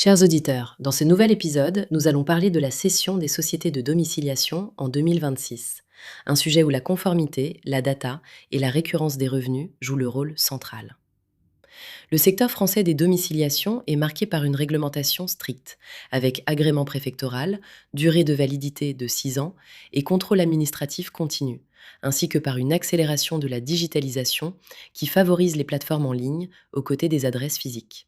Chers auditeurs, dans ce nouvel épisode, nous allons parler de la cession des sociétés de domiciliation en 2026, un sujet où la conformité, la data et la récurrence des revenus jouent le rôle central. Le secteur français des domiciliations est marqué par une réglementation stricte, avec agrément préfectoral, durée de validité de 6 ans et contrôle administratif continu, ainsi que par une accélération de la digitalisation qui favorise les plateformes en ligne aux côtés des adresses physiques.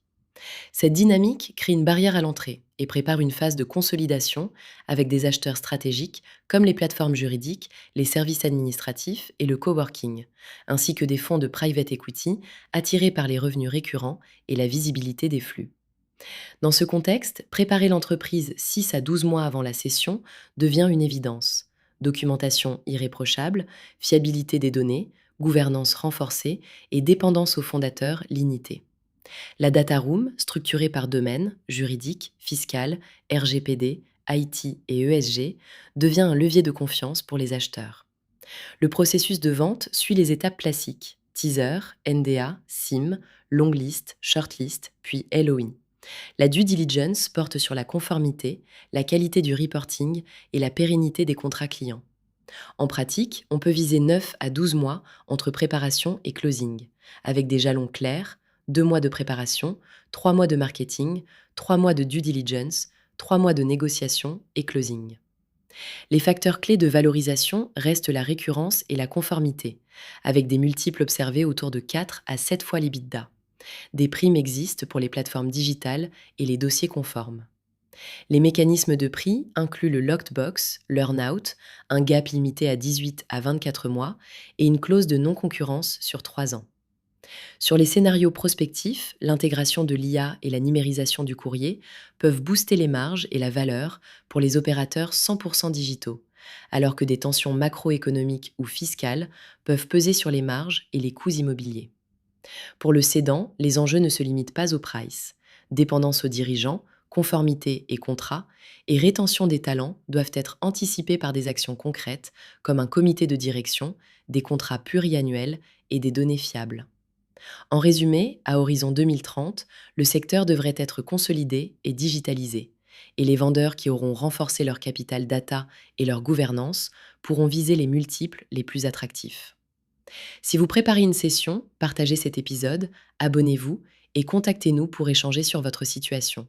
Cette dynamique crée une barrière à l'entrée et prépare une phase de consolidation avec des acheteurs stratégiques comme les plateformes juridiques, les services administratifs et le coworking, ainsi que des fonds de private equity attirés par les revenus récurrents et la visibilité des flux. Dans ce contexte, préparer l'entreprise 6 à 12 mois avant la cession devient une évidence. Documentation irréprochable, fiabilité des données, gouvernance renforcée et dépendance aux fondateurs limitée. La data room, structurée par domaine, juridique, fiscal, RGPD, IT et ESG, devient un levier de confiance pour les acheteurs. Le processus de vente suit les étapes classiques: teaser, NDA, SIM, longlist, shortlist, puis LOI. La due diligence porte sur la conformité, la qualité du reporting et la pérennité des contrats clients. En pratique, on peut viser 9 à 12 mois entre préparation et closing, avec des jalons clairs: 2 mois de préparation, 3 mois de marketing, 3 mois de due diligence, 3 mois de négociation et closing. Les facteurs clés de valorisation restent la récurrence et la conformité, avec des multiples observés autour de 4 à 7 fois l'EBITDA. Des primes existent pour les plateformes digitales et les dossiers conformes. Les mécanismes de prix incluent le locked box, l'earn-out, un gap limité à 18 à 24 mois et une clause de non-concurrence sur 3 ans. Sur les scénarios prospectifs, l'intégration de l'IA et la numérisation du courrier peuvent booster les marges et la valeur pour les opérateurs 100% digitaux, alors que des tensions macroéconomiques ou fiscales peuvent peser sur les marges et les coûts immobiliers. Pour le cédant, les enjeux ne se limitent pas au price. Dépendance aux dirigeants, conformité et contrat, et rétention des talents doivent être anticipés par des actions concrètes comme un comité de direction, des contrats pluriannuels et des données fiables. En résumé, à horizon 2030, le secteur devrait être consolidé et digitalisé, et les vendeurs qui auront renforcé leur capital data et leur gouvernance pourront viser les multiples les plus attractifs. Si vous préparez une session, partagez cet épisode, abonnez-vous et contactez-nous pour échanger sur votre situation.